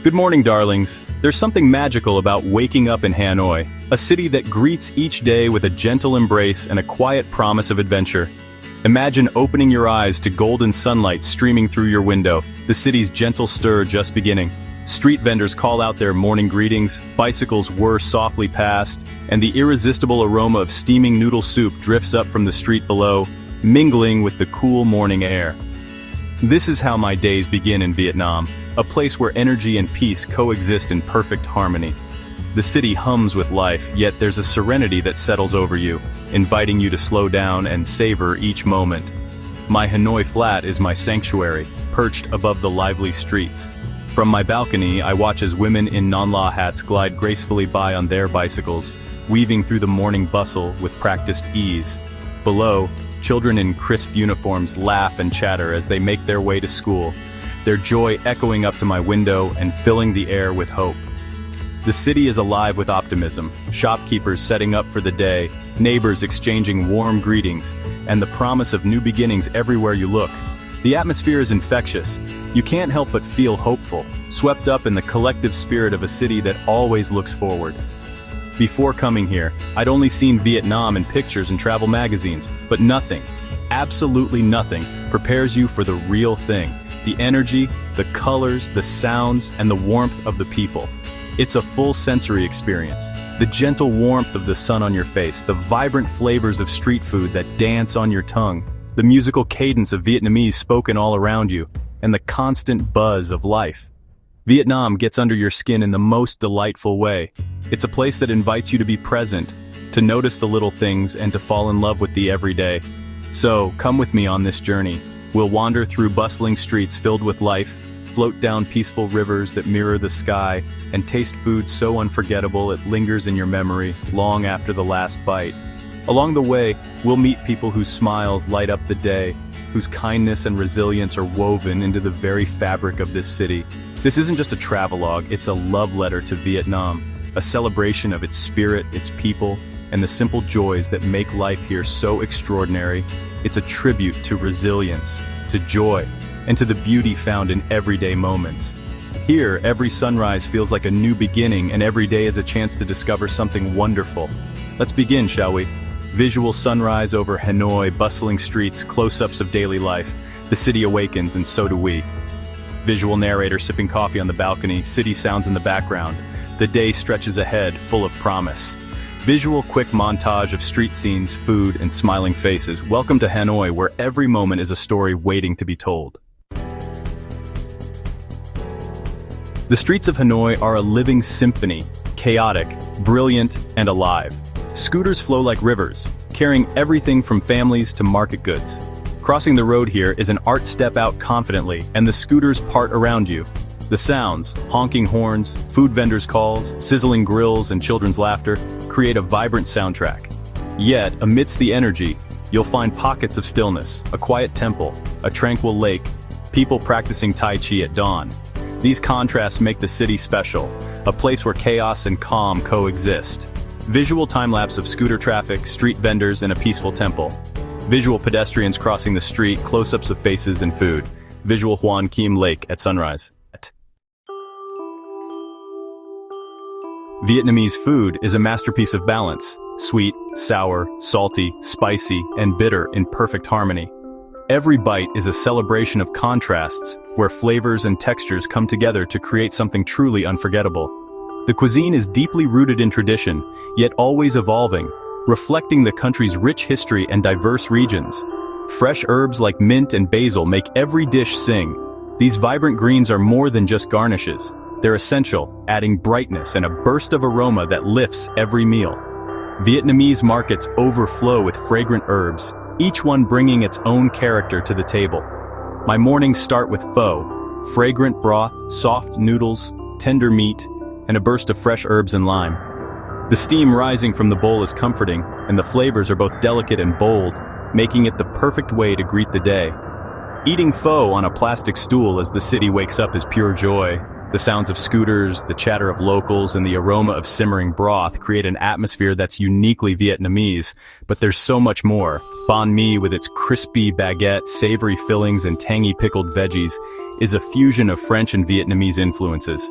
Good morning, darlings. There's something magical about waking up in Hanoi, a city that greets each day with a gentle embrace and a quiet promise of adventure. Imagine opening your eyes to golden sunlight streaming through your window, the city's gentle stir just beginning. Street vendors call out their morning greetings, bicycles whir softly past, and the irresistible aroma of steaming noodle soup drifts up from the street below, mingling with the cool morning air. This is how my days begin in Vietnam, a place where energy and peace coexist in perfect harmony. The city hums with life, yet there's a serenity that settles over you, inviting you to slow down and savor each moment. My Hanoi flat is my sanctuary, perched above the lively streets. From my balcony, I watch as women in non-law hats glide gracefully by on their bicycles, weaving through the morning bustle with practiced ease. Below, children in crisp uniforms laugh and chatter as they make their way to school, their joy echoing up to my window and filling the air with hope. The city is alive with optimism, shopkeepers setting up for the day, neighbors exchanging warm greetings, and the promise of new beginnings everywhere you look. The atmosphere is infectious. You can't help but feel hopeful, swept up in the collective spirit of a city that always looks forward. Before coming here, I'd only seen Vietnam in pictures and travel magazines, but nothing, absolutely nothing, prepares you for the real thing. The energy, the colors, the sounds, and the warmth of the people. It's a full sensory experience. The gentle warmth of the sun on your face, the vibrant flavors of street food that dance on your tongue, the musical cadence of Vietnamese spoken all around you, and the constant buzz of life. Vietnam gets under your skin in the most delightful way. It's a place that invites you to be present, to notice the little things, and to fall in love with the everyday. So, come with me on this journey. We'll wander through bustling streets filled with life, float down peaceful rivers that mirror the sky, and taste food so unforgettable it lingers in your memory long after the last bite. Along the way, we'll meet people whose smiles light up the day, whose kindness and resilience are woven into the very fabric of this city. This isn't just a travelogue, it's a love letter to Vietnam, a celebration of its spirit, its people, and the simple joys that make life here so extraordinary. It's a tribute to resilience, to joy, and to the beauty found in everyday moments. Here, every sunrise feels like a new beginning, and every day is a chance to discover something wonderful. Let's begin, shall we? Visual sunrise over Hanoi, bustling streets, close-ups of daily life. The city awakens, and so do we. Visual narrator sipping coffee on the balcony, city sounds in the background. The day stretches ahead, full of promise. Visual quick montage of street scenes, food, and smiling faces. Welcome to Hanoi, where every moment is a story waiting to be told. The streets of Hanoi are a living symphony, chaotic, brilliant, and alive. Scooters flow like rivers, carrying everything from families to market goods. Crossing the road here is an art step out confidently, and the scooters part around you. The sounds, honking horns, food vendors' calls, sizzling grills, and children's laughter create a vibrant soundtrack. Yet, amidst the energy, you'll find pockets of stillness, a quiet temple, a tranquil lake, people practicing Tai Chi at dawn. These contrasts make the city special, a place where chaos and calm coexist. Visual time-lapse of scooter traffic, street vendors, and a peaceful temple. Visual pedestrians crossing the street, close-ups of faces and food. Visual Huan Kim Lake at sunrise. Vietnamese food is a masterpiece of balance. Sweet, sour, salty, spicy, and bitter in perfect harmony. Every bite is a celebration of contrasts, where flavors and textures come together to create something truly unforgettable. The cuisine is deeply rooted in tradition, yet always evolving, reflecting the country's rich history and diverse regions. Fresh herbs like mint and basil make every dish sing. These vibrant greens are more than just garnishes. They're essential, adding brightness and a burst of aroma that lifts every meal. Vietnamese markets overflow with fragrant herbs, each one bringing its own character to the table. My mornings start with pho, fragrant broth, soft noodles, tender meat, and a burst of fresh herbs and lime. The steam rising from the bowl is comforting, and the flavors are both delicate and bold, making it the perfect way to greet the day. Eating pho on a plastic stool as the city wakes up is pure joy. The sounds of scooters, the chatter of locals, and the aroma of simmering broth create an atmosphere that's uniquely Vietnamese. But there's so much more. Banh mi, with its crispy baguette, savory fillings, and tangy pickled veggies, is a fusion of French and Vietnamese influences.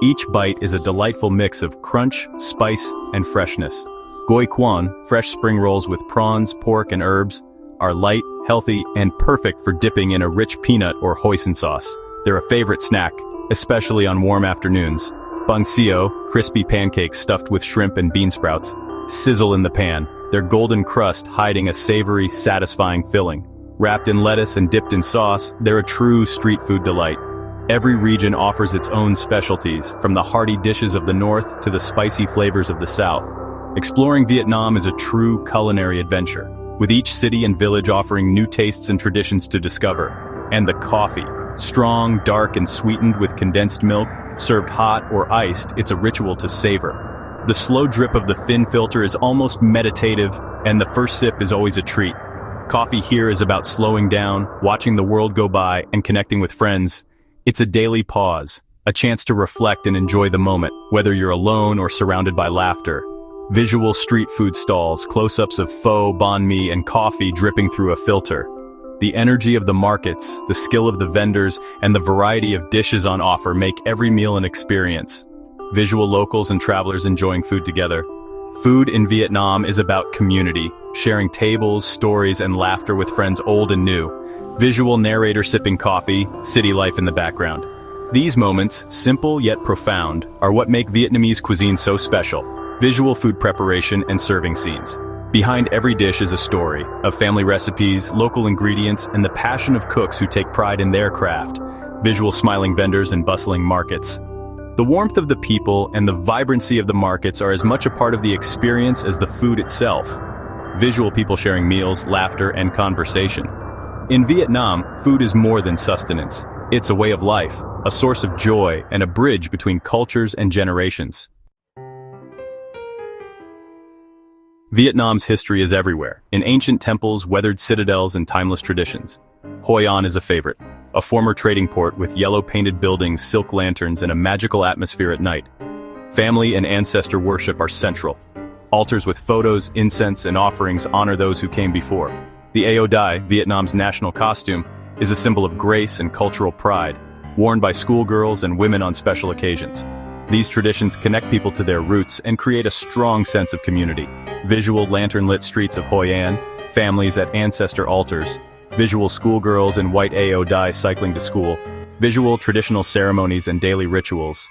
Each bite is a delightful mix of crunch, spice, and freshness. Goi quan, fresh spring rolls with prawns, pork, and herbs, are light, healthy, and perfect for dipping in a rich peanut or hoisin sauce. They're a favorite snack, especially on warm afternoons. Bang sio, crispy pancakes stuffed with shrimp and bean sprouts, sizzle in the pan, their golden crust hiding a savory, satisfying filling. Wrapped in lettuce and dipped in sauce, they're a true street food delight. Every region offers its own specialties, from the hearty dishes of the north to the spicy flavors of the south. Exploring Vietnam is a true culinary adventure, with each city and village offering new tastes and traditions to discover. And the coffee. Strong, dark, and sweetened with condensed milk, served hot or iced, it's a ritual to savor. The slow drip of the thin filter is almost meditative, and the first sip is always a treat. Coffee here is about slowing down, watching the world go by, and connecting with friends. It's a daily pause, a chance to reflect and enjoy the moment, whether you're alone or surrounded by laughter. Visual street food stalls, close-ups of pho, banh mi, and coffee dripping through a filter. The energy of the markets, the skill of the vendors, and the variety of dishes on offer make every meal an experience. Visual locals and travelers enjoying food together. Food in Vietnam is about community, sharing tables, stories, and laughter with friends old and new. Visual narrator sipping coffee, city life in the background. These moments, simple yet profound, are what make Vietnamese cuisine so special. Visual food preparation and serving scenes. Behind every dish is a story of family recipes, local ingredients, and the passion of cooks who take pride in their craft. Visual smiling vendors and bustling markets. The warmth of the people and the vibrancy of the markets are as much a part of the experience as the food itself. Visual people sharing meals, laughter, and conversation. In Vietnam, food is more than sustenance. It's a way of life, a source of joy, and a bridge between cultures and generations. Vietnam's history is everywhere, in ancient temples, weathered citadels, and timeless traditions. Hoi An is a favorite, a former trading port with yellow-painted buildings, silk lanterns, and a magical atmosphere at night. Family and ancestor worship are central. Altars with photos, incense, and offerings honor those who came before. The Ao Dai, Vietnam's national costume, is a symbol of grace and cultural pride, worn by schoolgirls and women on special occasions. These traditions connect people to their roots and create a strong sense of community. Visual lantern-lit streets of Hoi An, families at ancestor altars, visual schoolgirls in white Ao Dai cycling to school, visual traditional ceremonies and daily rituals.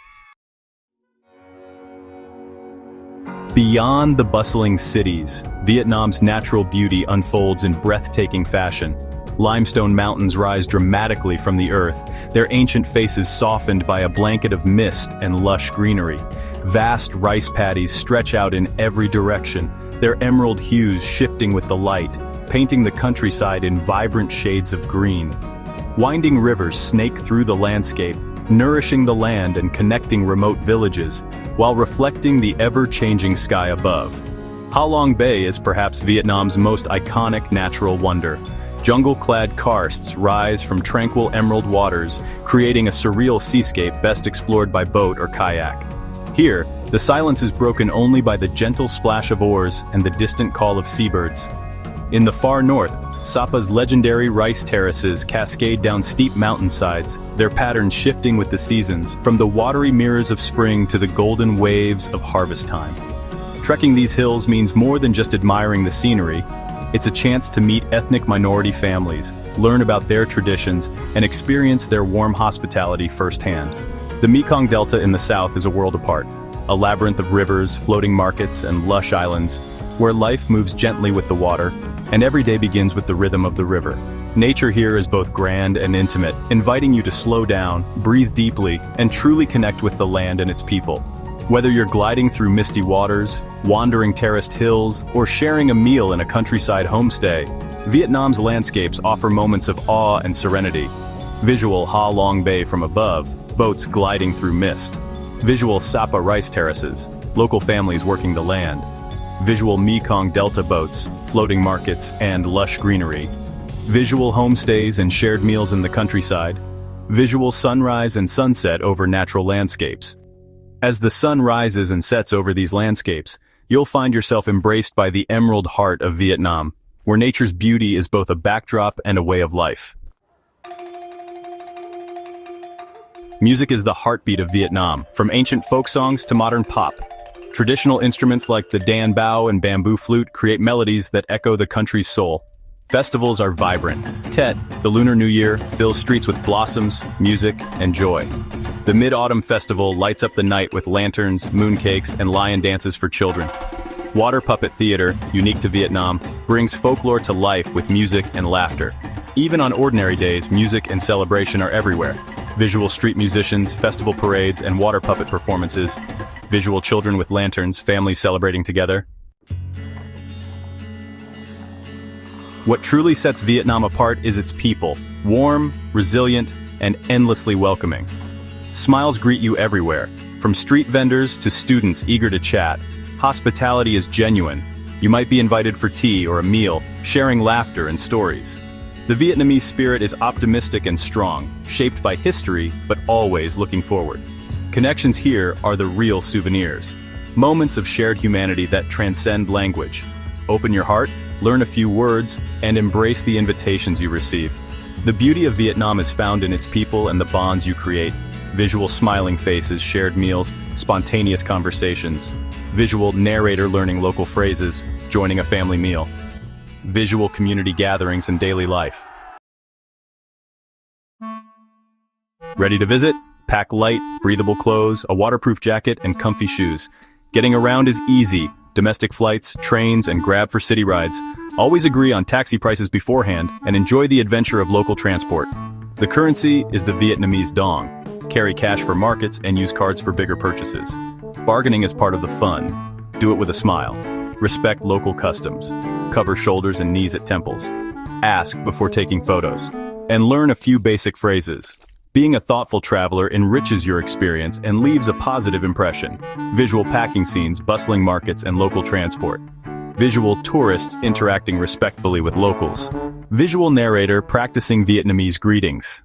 Beyond the bustling cities, Vietnam's natural beauty unfolds in breathtaking fashion. Limestone mountains rise dramatically from the earth, their ancient faces softened by a blanket of mist and lush greenery. Vast rice paddies stretch out in every direction, their emerald hues shifting with the light, painting the countryside in vibrant shades of green. Winding rivers snake through the landscape, nourishing the land and connecting remote villages, while reflecting the ever-changing sky above. Ha Long Bay is perhaps Vietnam's most iconic natural wonder. Jungle-clad karsts rise from tranquil emerald waters, creating a surreal seascape best explored by boat or kayak. Here, the silence is broken only by the gentle splash of oars and the distant call of seabirds. In the far north, Sapa's legendary rice terraces cascade down steep mountainsides, their patterns shifting with the seasons, from the watery mirrors of spring to the golden waves of harvest time. Trekking these hills means more than just admiring the scenery. It's a chance to meet ethnic minority families, learn about their traditions, and experience their warm hospitality firsthand. The Mekong Delta in the south is a world apart, a labyrinth of rivers, floating markets, and lush islands, where life moves gently with the water, and every day begins with the rhythm of the river. Nature here is both grand and intimate, inviting you to slow down, breathe deeply, and truly connect with the land and its people. Whether you're gliding through misty waters, wandering terraced hills, or sharing a meal in a countryside homestay, Vietnam's landscapes offer moments of awe and serenity. Visual Ha Long Bay from above, boats gliding through mist. Visual Sapa rice terraces, local families working the land. Visual Mekong Delta boats, floating markets, and lush greenery. Visual homestays and shared meals in the countryside. Visual sunrise and sunset over natural landscapes. As the sun rises and sets over these landscapes, you'll find yourself embraced by the emerald heart of Vietnam, where nature's beauty is both a backdrop and a way of life. Music is the heartbeat of Vietnam, from ancient folk songs to modern pop. Traditional instruments like the dan bao and bamboo flute create melodies that echo the country's soul. Festivals are vibrant. Tet, the Lunar New Year, fills streets with blossoms, music, and joy. The Mid-Autumn Festival lights up the night with lanterns, mooncakes, and lion dances for children. Water puppet theater, unique to Vietnam, brings folklore to life with music and laughter. Even on ordinary days, music and celebration are everywhere. Visual street musicians, festival parades, and water puppet performances. Visual children with lanterns, families celebrating together. What truly sets Vietnam apart is its people, warm, resilient, and endlessly welcoming. Smiles greet you everywhere, from street vendors to students eager to chat. Hospitality is genuine. You might be invited for tea or a meal, sharing laughter and stories. The Vietnamese spirit is optimistic and strong, shaped by history, but always looking forward. Connections here are the real souvenirs. Moments of shared humanity that transcend language. Open your heart, learn a few words, and embrace the invitations you receive. The beauty of Vietnam is found in its people and the bonds you create. Visual smiling faces, shared meals, spontaneous conversations. Visual narrator learning local phrases, joining a family meal. Visual community gatherings and daily life. Ready to visit? Pack light, breathable clothes, a waterproof jacket, and comfy shoes. Getting around is easy. Domestic flights, trains, and Grab for city rides. Always agree on taxi prices beforehand and enjoy the adventure of local transport. The currency is the Vietnamese dong. Carry cash for markets and use cards for bigger purchases. Bargaining is part of the fun. Do it with a smile. Respect local customs. Cover shoulders and knees at temples. Ask before taking photos. And learn a few basic phrases. Being a thoughtful traveler enriches your experience and leaves a positive impression. Visual packing scenes, bustling markets, and local transport. Visual tourists interacting respectfully with locals. Visual narrator practicing Vietnamese greetings.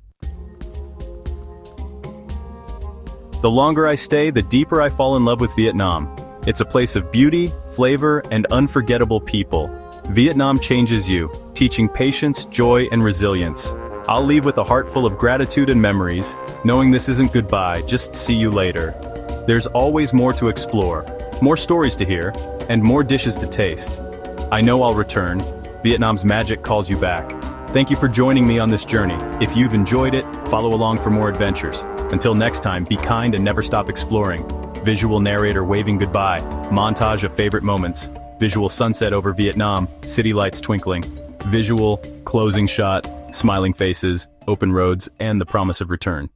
The longer I stay, the deeper I fall in love with Vietnam. It's a place of beauty, flavor, and unforgettable people. Vietnam changes you, teaching patience, joy, and resilience. I'll leave with a heart full of gratitude and memories, knowing this isn't goodbye, just see you later. There's always more to explore, more stories to hear, and more dishes to taste. I know I'll return. Vietnam's magic calls you back. Thank you for joining me on this journey. If you've enjoyed it, follow along for more adventures. Until next time, be kind and never stop exploring. Visual narrator waving goodbye, montage of favorite moments. Visual sunset over Vietnam, city lights twinkling. Visual closing shot, smiling faces, open roads, and the promise of return.